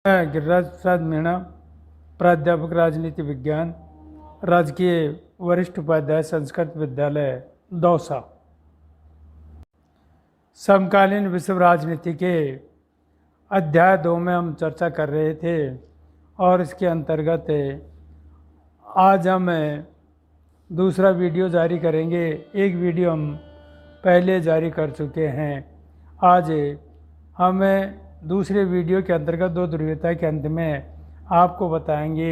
मैं गिरिराज प्रसाद मीणा, प्राध्यापक राजनीति विज्ञान, राजकीय वरिष्ठ उपाध्याय संस्कृत विद्यालय दौसा। समकालीन विश्व राजनीति के अध्याय 2 में हम चर्चा कर रहे थे और इसके अंतर्गत आज हम दूसरा वीडियो जारी करेंगे। एक वीडियो हम पहले जारी कर चुके हैं। आज हम दूसरे वीडियो के अंतर्गत दो ध्रुवीयता के अंत में आपको बताएंगे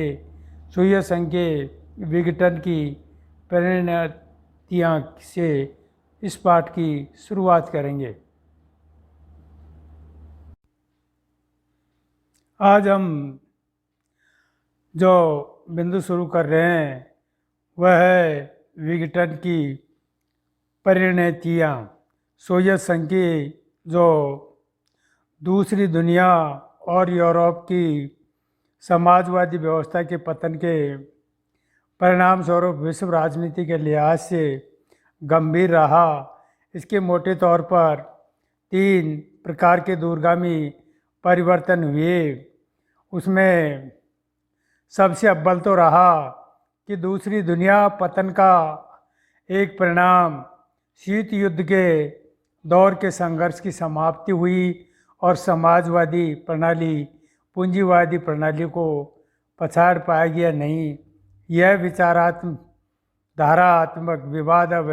सूर्य संघ के विघटन की परिणतियाँ से इस पाठ की शुरुआत करेंगे। आज हम जो बिंदु शुरू कर रहे हैं वह है विघटन की परिणतियाँ। सोवियत संघ की जो दूसरी दुनिया और यूरोप की समाजवादी व्यवस्था के पतन के परिणाम स्वरूप विश्व राजनीति के लिहाज से गंभीर रहा। इसके मोटे तौर पर 3 प्रकार के दूरगामी परिवर्तन हुए। उसमें सबसे अव्वल तो रहा कि दूसरी दुनिया पतन का एक परिणाम शीत युद्ध के दौर के संघर्ष की समाप्ति हुई और समाजवादी प्रणाली पूंजीवादी प्रणाली को पछाड़ पाएगी या नहीं, यह विचारात्मक धारात्मक विवाद अब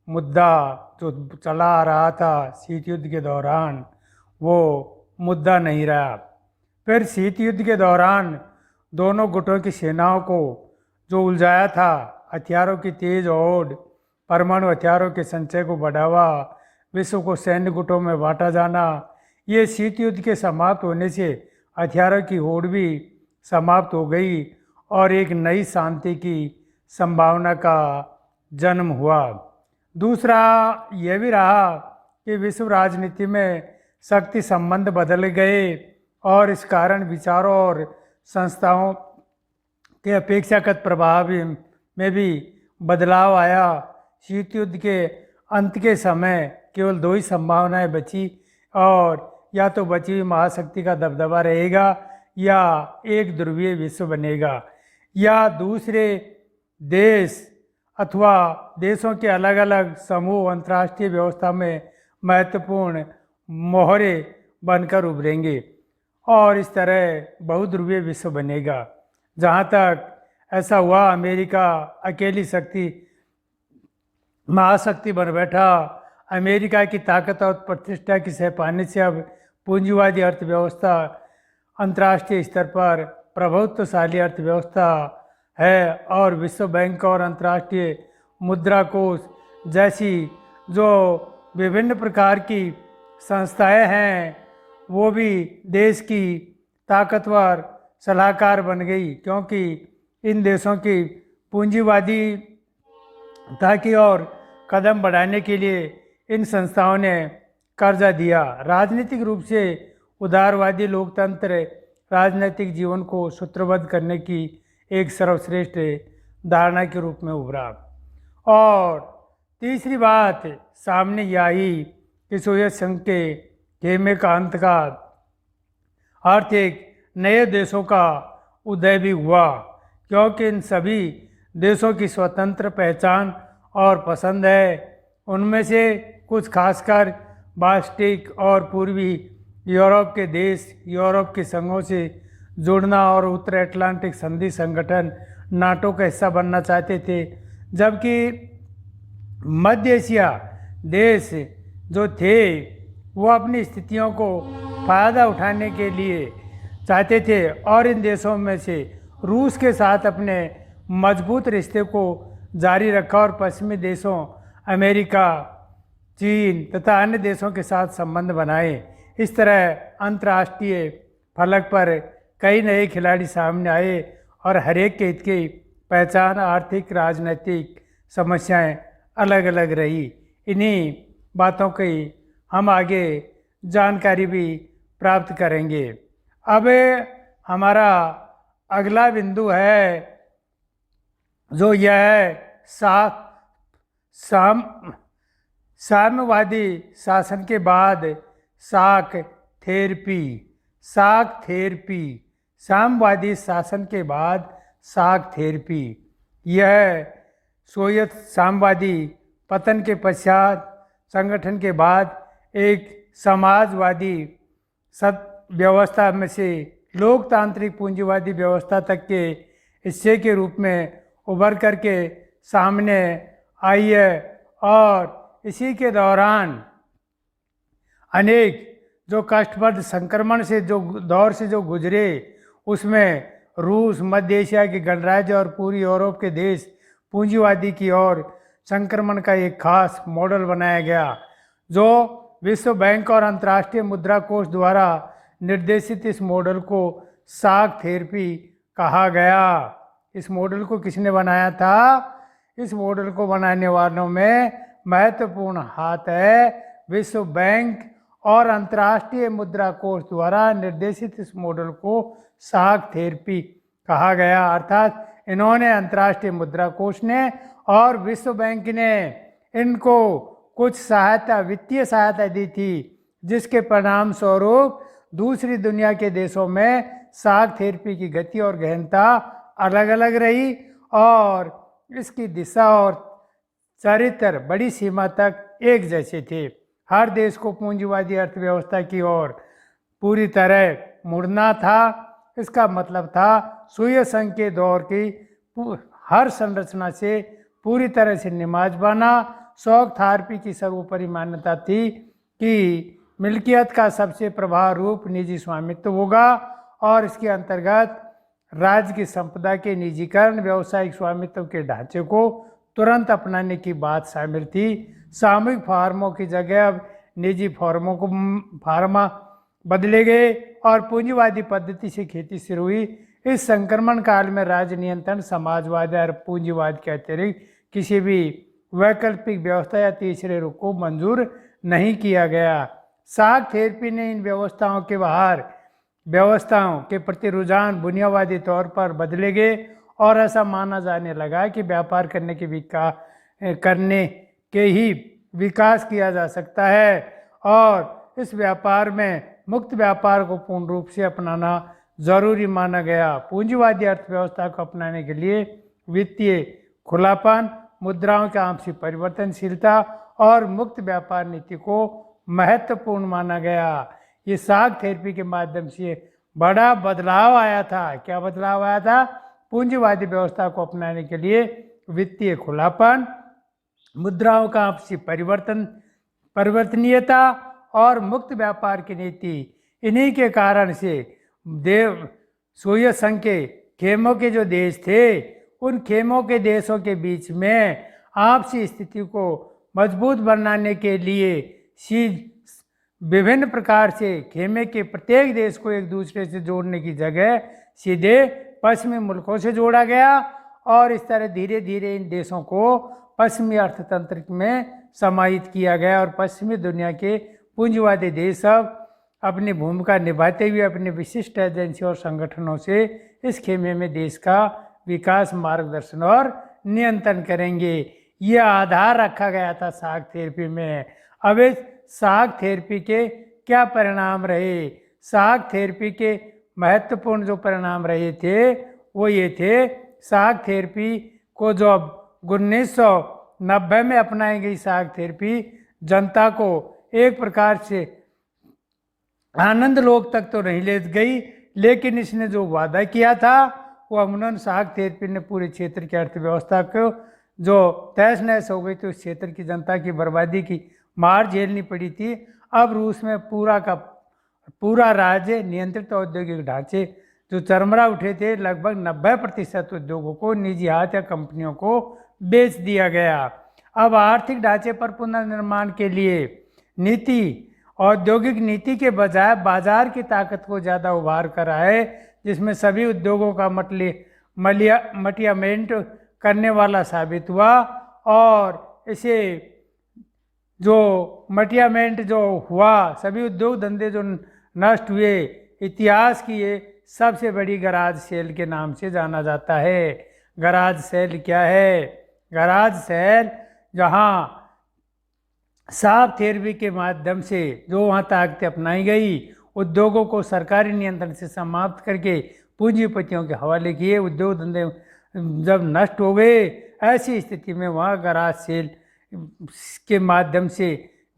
मुद्दा जो चला आ रहा था शीत युद्ध के दौरान वो मुद्दा नहीं रहा। फिर शीत युद्ध के दौरान दोनों गुटों की सेनाओं को जो उलझाया था, हथियारों की तेज होड़, परमाणु हथियारों के संचय को बढ़ावा, विश्व को सैन्य गुटों में बांटा जाना, ये शीत युद्ध के समाप्त होने से हथियारों की होड़ भी समाप्त हो गई और एक नई शांति की संभावना का जन्म हुआ। दूसरा यह भी रहा कि विश्व राजनीति में शक्ति संबंध बदल गए और इस कारण विचारों और संस्थाओं के अपेक्षाकृत प्रभाव में भी बदलाव आया। शीत युद्ध के अंत के समय केवल 2 ही संभावनाएं बची और या तो बची हुई महाशक्ति का दबदबा रहेगा या एक ध्रुवीय विश्व बनेगा, या दूसरे देश अथवा देशों के अलग अलग समूह अंतर्राष्ट्रीय व्यवस्था में महत्वपूर्ण मोहरे बनकर उभरेंगे और इस तरह बहुध्रुवीय विश्व बनेगा। जहाँ तक ऐसा हुआ, अमेरिका अकेली शक्ति महाशक्ति बन बैठा। अमेरिका की ताकत और प्रतिष्ठा की सहपानी से अब पूंजीवादी अर्थव्यवस्था अंतर्राष्ट्रीय स्तर पर प्रभुत्वशाली अर्थव्यवस्था है और विश्व बैंक और अंतर्राष्ट्रीय मुद्रा कोष जैसी जो विभिन्न प्रकार की संस्थाएं हैं वो भी देश की ताकतवर सलाहकार बन गई, क्योंकि इन देशों की पूंजीवादी की ओर कदम बढ़ाने के लिए इन संस्थाओं ने कर्जा दिया। राजनीतिक रूप से उदारवादी लोकतंत्र राजनीतिक जीवन को सूत्रबद्ध करने की एक सर्वश्रेष्ठ धारणा के रूप में उभरा। और तीसरी बात सामने यह आई कि सोवियत संघ के खेमे का अंत का अर्थ एक नए देशों का उदय भी हुआ, क्योंकि इन सभी देशों की स्वतंत्र पहचान और पसंद है। उनमें से कुछ खासकर बाल्टिक और पूर्वी यूरोप के देश यूरोप के संघों से जुड़ना और उत्तर अटलांटिक संधि संगठन नाटो का हिस्सा बनना चाहते थे, जबकि मध्य एशिया देश जो थे वो अपनी स्थितियों को फ़ायदा उठाने के लिए चाहते थे और इन देशों में से रूस के साथ अपने मजबूत रिश्ते को जारी रखा और पश्चिमी देशों अमेरिका, चीन तथा अन्य देशों के साथ संबंध बनाए। इस तरह अंतर्राष्ट्रीय फलक पर कई नए खिलाड़ी सामने आए और हर एक के हित की पहचान, आर्थिक राजनीतिक समस्याएं अलग अलग रही। इन्हीं बातों की हम आगे जानकारी भी प्राप्त करेंगे। अब हमारा अगला बिंदु है जो यह है साम्यवादी शासन के बाद शाक थेरेपी। शाक थेरेपी, साम्यवादी शासन के बाद शाक थेरेपी। यह सोवियत साम्यवादी पतन के पश्चात संगठन के बाद एक समाजवादी व्यवस्था में से लोकतांत्रिक पूंजीवादी व्यवस्था तक के हिस्से के रूप में उभर करके सामने आई है। और इसी के दौरान अनेक जो कष्टप्रद संक्रमण से जो दौर से जो गुजरे, उसमें रूस, मध्य एशिया के गणराज्य और पूरी यूरोप के देश पूंजीवादी की ओर संक्रमण का एक खास मॉडल बनाया गया, जो विश्व बैंक और अंतर्राष्ट्रीय मुद्रा कोष द्वारा निर्देशित इस मॉडल को शाक थेरेपी कहा गया। इस मॉडल को किसने बनाया था? इस मॉडल को बनाने वालों में महत्वपूर्ण हाथ है विश्व बैंक और अंतर्राष्ट्रीय मुद्रा कोष द्वारा निर्देशित इस मॉडल को शाक थेरेपी कहा गया। अर्थात इन्होंने, अंतर्राष्ट्रीय मुद्रा कोष ने और विश्व बैंक ने इनको कुछ सहायता, वित्तीय सहायता दी थी, जिसके परिणाम स्वरूप दूसरी दुनिया के देशों में शाक थेरेपी की गति और गहनता अलग अलग रही और इसकी दिशा और चरित्र बड़ी सीमा तक एक जैसे थे। हर देश को पूंजीवादी अर्थव्यवस्था की ओर पूरी तरह मुड़ना था। इसका मतलब था सोवियत संघ के दौर की हर संरचना से पूरी तरह से निमाज बना। शौक थेरेपी की सर्वोपरि मान्यता थी कि मिल्कियत का सबसे प्रभावी रूप निजी स्वामित्व होगा और इसके अंतर्गत राज्य की संपदा के निजीकरण, व्यावसायिक स्वामित्व के ढांचे को तुरंत अपनाने की बात शामिल थी। सामूहिक फार्मों की जगह अब निजी फार्मा बदले गए और पूंजीवादी पद्धति से खेती शुरू हुई। इस संक्रमण काल में राज्य नियंत्रण, समाजवाद और पूंजीवाद के अतिरिक्त किसी भी वैकल्पिक व्यवस्था या तीसरे रुख को मंजूर नहीं किया गया। शाक थेरेपी ने इन व्यवस्थाओं के प्रति रुझान बुनियादी तौर पर बदले गए और ऐसा माना जाने लगा कि व्यापार करने के ही विकास किया जा सकता है और इस व्यापार में मुक्त व्यापार को पूर्ण रूप से अपनाना जरूरी माना गया। पूंजीवादी अर्थव्यवस्था को अपनाने के लिए वित्तीय खुलापन, मुद्राओं की आपसी परिवर्तनशीलता और मुक्त व्यापार नीति को महत्वपूर्ण माना गया। ये शाक थेरेपी के माध्यम से बड़ा बदलाव आया था। क्या बदलाव आया था? पूंजीवादी व्यवस्था को अपनाने के लिए वित्तीय खुलापन, मुद्राओं का आपसी परिवर्तनीयता और मुक्त व्यापार की नीति। इन्हीं के कारण से सोवियत संघ के खेमों के जो देश थे, उन खेमों के देशों के बीच में आपसी स्थिति को मजबूत बनाने के लिए विभिन्न प्रकार से खेमे के प्रत्येक देश को एक दूसरे से जोड़ने की जगह सीधे पश्चिमी मुल्कों से जोड़ा गया और इस तरह धीरे धीरे इन देशों को पश्चिमी अर्थतंत्र में समाहित किया गया और पश्चिमी दुनिया के पूंजीवादी देश अब अपनी भूमिका निभाते हुए अपने विशिष्ट एजेंसी और संगठनों से इस खेमे में देश का विकास, मार्गदर्शन और नियंत्रण करेंगे। यह आधार रखा गया था शाक थेरेपी में। अब इस शाक थेरेपी के क्या परिणाम रहे? शाक थेरेपी के महत्वपूर्ण जो परिणाम रहे थे वो ये थे, शाक थेरेपी को जो 1990 में अपनाई गई शाक थेरेपी जनता को एक प्रकार से आनंद लोक तक तो नहीं ले गई, लेकिन इसने जो वादा किया था वो अमूमन शाक थेरेपी ने पूरे क्षेत्र की अर्थव्यवस्था को जो तहस नहस हो गई थी, उस क्षेत्र की जनता की बर्बादी की मार झेलनी पड़ी थी। अब रूस में पूरा राज्य नियंत्रित औद्योगिक ढांचे जो चरमरा उठे थे, लगभग 90% उद्योगों को निजी हाथ या कंपनियों को बेच दिया गया। अब आर्थिक ढांचे पर पुनर्निर्माण के लिए औद्योगिक नीति के बजाय बाजार की ताकत को ज़्यादा उभार कर आए, जिसमें सभी उद्योगों का मटियामेंट करने वाला साबित हुआ और इसे जो मटियामेंट जो हुआ, सभी उद्योग धंधे जो नष्ट हुए, इतिहास की ये सबसे बड़ी गराज सेल के नाम से जाना जाता है। गराज सेल क्या है? गराज सेल जहाँ शाक थेरेपी के माध्यम से जो वहाँ ताकतें अपनाई गई, उद्योगों को सरकारी नियंत्रण से समाप्त करके पूंजीपतियों के हवाले किए। उद्योग धंधे जब नष्ट हो गए, ऐसी स्थिति में वहाँ गराज सेल के माध्यम से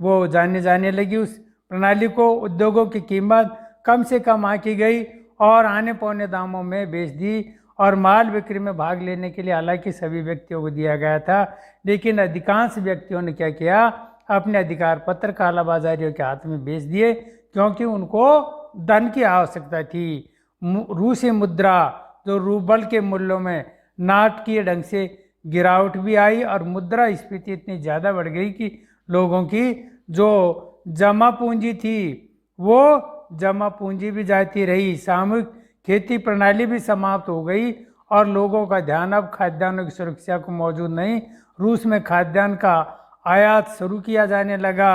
वो जाने लगी उस प्रणाली को। उद्योगों की कीमत कम से कम आंकी गई और आने पौने दामों में बेच दी और माल बिक्री में भाग लेने के लिए हालांकि सभी व्यक्तियों को दिया गया था, लेकिन अधिकांश व्यक्तियों ने क्या किया, अपने अधिकार पत्र कालाबाजारियों के हाथ में बेच दिए क्योंकि उनको धन की आवश्यकता थी। रूसी मुद्रा जो रूबल के मूल्यों में नाटकीय ढंग से गिरावट भी आई और मुद्रा स्फीति इतनी ज़्यादा बढ़ गई कि लोगों की जो जमा पूंजी थी वो जमा पूंजी भी जाती रही। सामूहिक खेती प्रणाली भी समाप्त हो गई और लोगों का ध्यान अब खाद्यान्नों की सुरक्षा को मौजूद नहीं, रूस में खाद्यान्न का आयात शुरू किया जाने लगा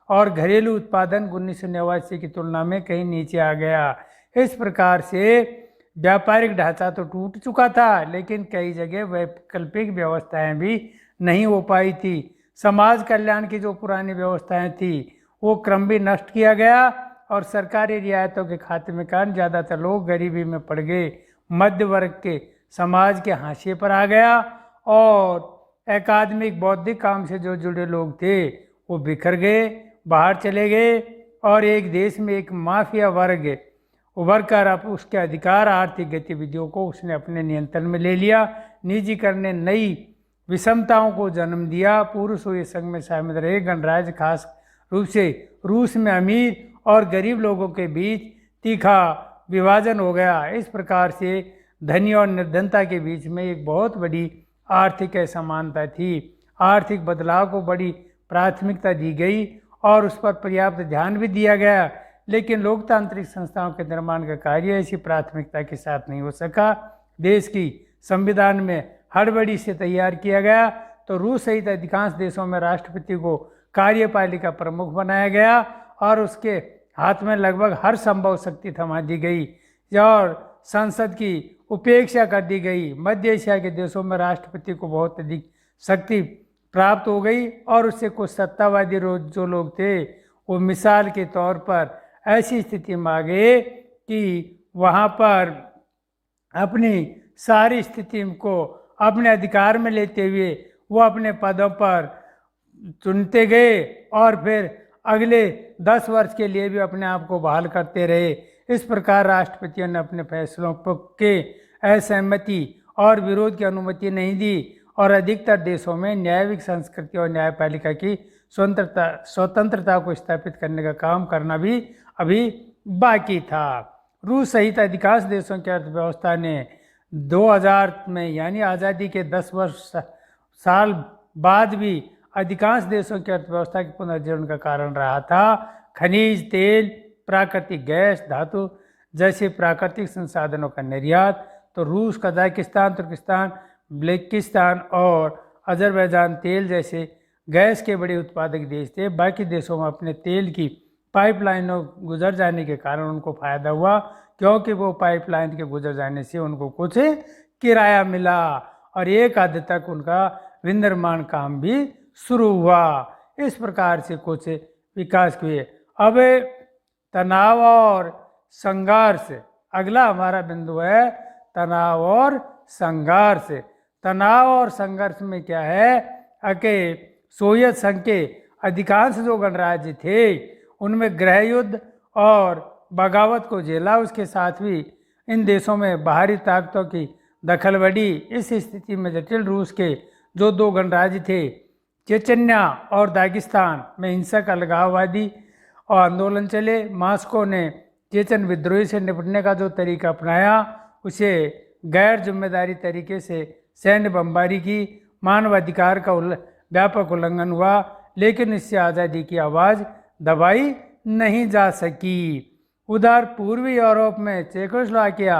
और घरेलू उत्पादन 1989 की तुलना में कहीं नीचे आ गया। इस प्रकार से व्यापारिक ढांचा तो टूट चुका था, लेकिन कई जगह वैकल्पिक व्यवस्थाएं भी नहीं हो पाई थी। समाज कल्याण की जो पुरानी व्यवस्थाएं थी वो क्रम भी नष्ट किया गया और सरकारी रियायतों के खाते में कारण ज़्यादातर लोग गरीबी में पड़ गए। मध्य वर्ग के समाज के हाशिए पर आ गया और अकादमिक बौद्धिक काम से जो जुड़े लोग थे वो बिखर गए, बाहर चले गए और एक देश में एक माफिया वर्ग उभर कर अब उसके अधिकार आर्थिक गतिविधियों को उसने अपने नियंत्रण में ले लिया। निजीकरण ने नई विषमताओं को जन्म दिया। पूर्व सोवियत संघ में शामिल रहे गणराज्य खास रूप से रूस में अमीर और गरीब लोगों के बीच तीखा विभाजन हो गया। इस प्रकार से धनी और निर्धनता के बीच में एक बहुत बड़ी आर्थिक असमानता थी। आर्थिक बदलाव को बड़ी प्राथमिकता दी गई और उस पर पर्याप्त ध्यान भी दिया गया, लेकिन लोकतांत्रिक संस्थाओं के निर्माण का कार्य ऐसी प्राथमिकता के साथ नहीं हो सका। देश की संविधान में हड़बड़ी से तैयार किया गया तो रूस सहित अधिकांश देशों में राष्ट्रपति को कार्यपालिका प्रमुख बनाया गया और उसके हाथ में लगभग हर संभव शक्ति थमा दी गई और संसद की उपेक्षा कर दी गई। मध्य एशिया के देशों में राष्ट्रपति को बहुत अधिक शक्ति प्राप्त हो गई और उससे कुछ सत्तावादी जो लोग थे वो मिसाल के तौर पर ऐसी स्थिति में आ गए कि वहाँ पर अपनी सारी स्थिति को अपने अधिकार में लेते हुए वो अपने पदों पर चुनते गए और फिर अगले 10 वर्ष के लिए भी अपने आप को बहाल करते रहे। इस प्रकार राष्ट्रपतियों ने अपने फैसलों के असहमति और विरोध की अनुमति नहीं दी और अधिकतर देशों में न्यायिक संस्कृति और न्यायपालिका की स्वतंत्रता को स्थापित करने का काम करना भी अभी बाकी था। रूस सहित अधिकांश देशों की अर्थव्यवस्था ने 2000 में यानी आज़ादी के 10 साल बाद भी अधिकांश देशों की अर्थव्यवस्था के पुनर्जीवन का कारण रहा था। खनिज तेल, प्राकृतिक गैस, धातु जैसे प्राकृतिक संसाधनों का निर्यात तो रूस, कजाकिस्तान, तुर्किस्तान, ब्लेकिस्तान और अजरबैजान तेल जैसे गैस के बड़े उत्पादक देश थे। बाकी देशों में अपने तेल की पाइपलाइनों गुजर जाने के कारण उनको फ़ायदा हुआ क्योंकि वो पाइपलाइन के गुजर जाने से उनको कुछ किराया मिला और एक हद तक उनका विनिर्माण काम भी शुरू हुआ। इस प्रकार से कुछ विकास हुए। अब तनाव और संघर्ष, अगला हमारा बिंदु है तनाव और संघर्ष। तनाव और संघर्ष में क्या है कि सोवियत संघ के अधिकांश जो गणराज्य थे उनमें गृह युद्ध और बगावत को झेला, उसके साथ भी इन देशों में बाहरी ताकतों की दखल बढ़ी। इस स्थिति में जटिल रूस के जो 2 गणराज्य थे चेचन्या और दागिस्तान में हिंसक अलगाववादी और आंदोलन चले। मास्को ने चेचन विद्रोही से निपटने का जो तरीका अपनाया उसे गैर जिम्मेदारी तरीके से सैन्य बमबारी की। मानवाधिकार का व्यापक उल्लंघन हुआ, लेकिन इससे आज़ादी की आवाज़ दबाई नहीं जा सकी। उधर पूर्वी यूरोप में चेकोस्लोवाकिया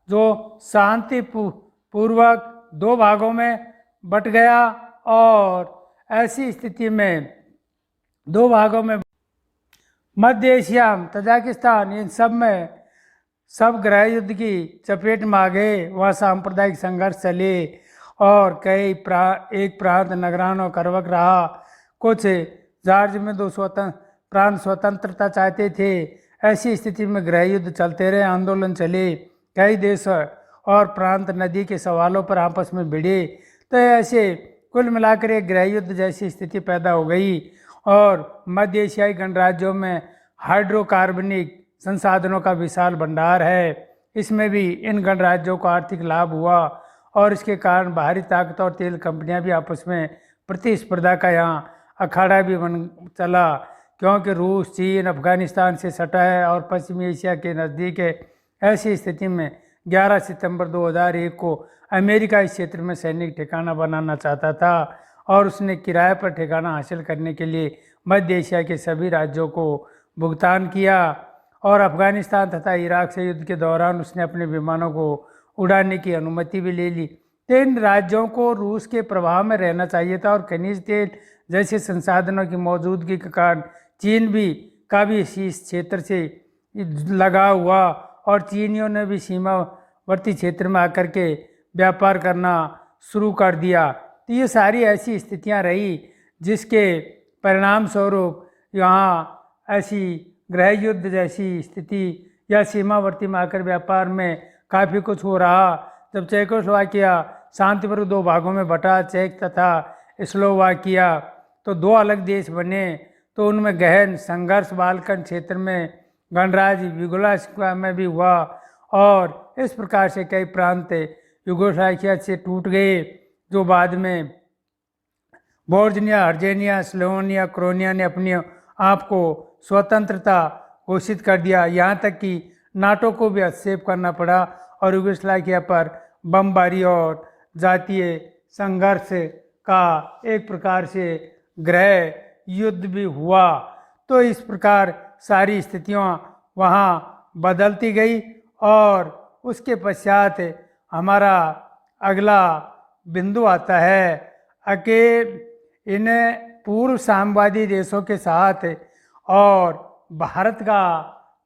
जो शांति पूर्वक 2 भागों में बट गया और ऐसी स्थिति में 2 भागों में मध्य एशिया, तजाकिस्तान, इन सब में सब गृह युद्ध की चपेट में आ गए। वहाँ सांप्रदायिक संघर्ष चले और कई एक प्रांत नगरानो करवक रहा। कुछ जॉर्ज में 2 प्रांत स्वतंत्रता चाहते थे। ऐसी स्थिति में गृह युद्ध चलते रहे, आंदोलन चले, कई देश और प्रांत नदी के सवालों पर आपस में भिड़े, तो ऐसे कुल मिलाकर एक गृह युद्ध जैसी स्थिति पैदा हो गई। और मध्य एशियाई गणराज्यों में हाइड्रोकार्बनिक संसाधनों का विशाल भंडार है, इसमें भी इन गणराज्यों को आर्थिक लाभ हुआ और इसके कारण बाहरी ताकत और तेल कंपनियां भी आपस में प्रतिस्पर्धा का यहाँ अखाड़ा भी बन चला, क्योंकि रूस, चीन, अफगानिस्तान से सटा है और पश्चिमी एशिया के नज़दीक है। ऐसी स्थिति में 11 सितंबर 2001 को अमेरिका इस क्षेत्र में सैनिक ठिकाना बनाना चाहता था और उसने किराए पर ठिकाना हासिल करने के लिए मध्य एशिया के सभी राज्यों को भुगतान किया और अफगानिस्तान तथा इराक से युद्ध के दौरान उसने अपने विमानों को उड़ाने की अनुमति भी ले ली। तो इन राज्यों को रूस के प्रभाव में रहना चाहिए था और खनिज तेल जैसे संसाधनों की मौजूदगी के कारण चीन भी काफ़ी इस क्षेत्र से लगा हुआ और चीनियों ने भी सीमावर्ती क्षेत्र में आकर के व्यापार करना शुरू कर दिया। तो ये सारी ऐसी स्थितियां रही जिसके परिणाम स्वरूप यहाँ ऐसी गृह युद्ध जैसी स्थिति या सीमावर्ती में आकर व्यापार में काफ़ी कुछ हो रहा। जब चेकोस्लोवाकिया शांतिपूर्वक दो भागों में बटा, चेक तथा स्लोवाकिया, तो दो अलग देश बने, तो उनमें गहन संघर्ष बाल्कन क्षेत्र में गणराज्य यूगोस्लाविया में भी हुआ और इस प्रकार से कई प्रांत यूगोस्लाविया से टूट गए, जो बाद में बोस्निया, हर्जेनिया, स्लोवेनिया, क्रोएशिया ने अपने आप को स्वतंत्रता घोषित कर दिया। यहाँ तक कि नाटो को भी हस्तक्षेप करना पड़ा और यूगोस्लाविया पर बमबारी और जातीय संघर्ष का एक प्रकार से गृह युद्ध भी हुआ। तो इस प्रकार सारी स्थितियाँ वहाँ बदलती गई और उसके पश्चात हमारा अगला बिंदु आता है कि इन पूर्व साम्यवादी देशों के साथ और भारत का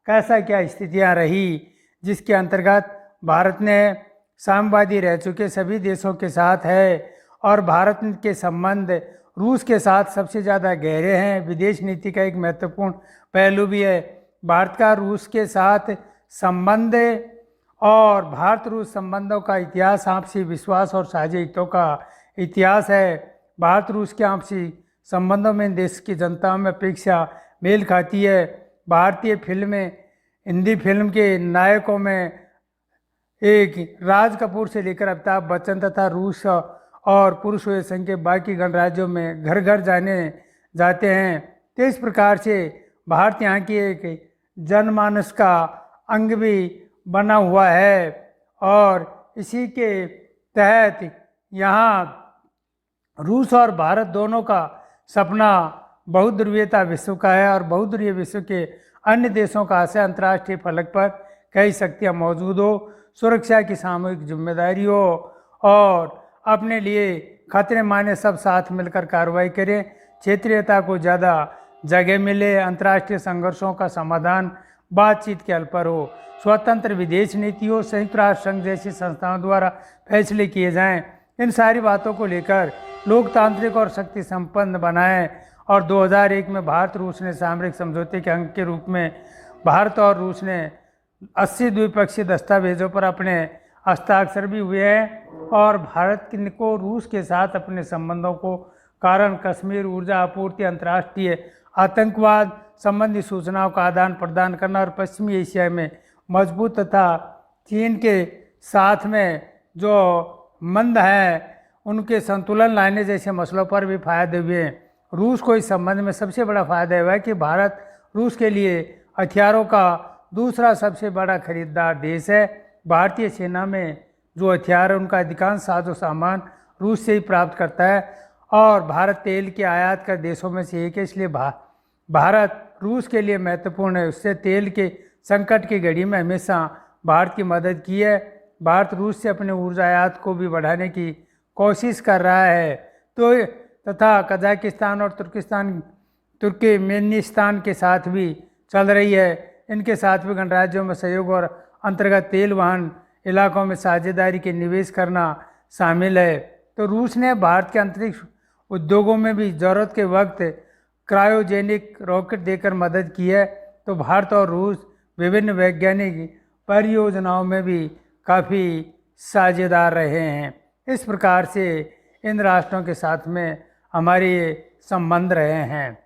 कैसा क्या स्थितियां रही, जिसके अंतर्गत भारत ने साम्यवादी रह चुके सभी देशों के साथ है और भारत के संबंध रूस के साथ सबसे ज़्यादा गहरे हैं। विदेश नीति का एक महत्वपूर्ण पहलू भी है। भारत का रूस के साथ संबंध और भारत रूस संबंधों का इतिहास आपसी विश्वास और साझे हितों का इतिहास है। भारत रूस के आपसी संबंधों में देश की जनताओं में अपेक्षा मेल खाती है। भारतीय फिल्में, हिंदी फिल्म के नायकों में एक राज कपूर से लेकर अमिताभ बच्चन तथा रूस और पुरुष संघ के बाकी गणराज्यों में घर घर जाते हैं। तो इस प्रकार से भारत यहाँ की एक जनमानस का अंग भी बना हुआ है और इसी के तहत यहाँ रूस और भारत दोनों का सपना बहुध्रुवीयता विश्व का है और बहुध्रुवीय विश्व के अन्य देशों का आशय अंतर्राष्ट्रीय फलक पर कई शक्तियाँ मौजूद हो, सुरक्षा की सामूहिक जिम्मेदारी हो और अपने लिए खतरे माने सब साथ मिलकर कार्रवाई करें, क्षेत्रीयता को ज़्यादा जगह मिले, अंतर्राष्ट्रीय संघर्षों का समाधान बातचीत के हल पर हो, स्वतंत्र विदेश नीति हो, संयुक्त राष्ट्र संघ जैसी संस्थाओं द्वारा फैसले किए जाएं। इन सारी बातों को लेकर लोकतांत्रिक और शक्ति संपन्न बनाएं और 2001 में भारत रूस ने सामरिक समझौते के अंग के रूप में भारत और रूस ने 80 द्विपक्षीय दस्तावेजों पर अपने हस्ताक्षर भी हुए हैं और भारत को रूस के साथ अपने संबंधों को कारण कश्मीर, ऊर्जा आपूर्ति, अंतर्राष्ट्रीय आतंकवाद संबंधी सूचनाओं का आदान प्रदान करना और पश्चिमी एशिया में मजबूत तथा चीन के साथ में जो मंद है उनके संतुलन लाने जैसे मसलों पर भी फायदे हुए हैं। रूस को इस संबंध में सबसे बड़ा फायदा हुआ है कि भारत रूस के लिए हथियारों का दूसरा सबसे बड़ा खरीदार देश है। भारतीय सेना में जो हथियार है उनका अधिकांश साजो सामान रूस से ही प्राप्त करता है और भारत तेल के आयात कर देशों में से एक है, इसलिए भारत रूस के लिए महत्वपूर्ण है। उससे तेल के संकट की घड़ी में हमेशा भारत की मदद की है। भारत रूस से अपने ऊर्जा आयात को भी बढ़ाने की कोशिश कर रहा है। तो तथा कजाकिस्तान और तुर्कमेनिस्तान के साथ भी चल रही है। इनके साथ भी गणराज्यों में सहयोग और अंतर्गत तेल वहन इलाकों में साझेदारी के निवेश करना शामिल है। तो रूस ने भारत के अंतरिक्ष उद्योगों में भी ज़रूरत के वक्त क्रायोजेनिक रॉकेट देकर मदद की है। तो भारत और रूस विभिन्न वैज्ञानिक परियोजनाओं में भी काफ़ी साझेदार रहे हैं। इस प्रकार से इन राष्ट्रों के साथ में हमारे संबंध रहे हैं।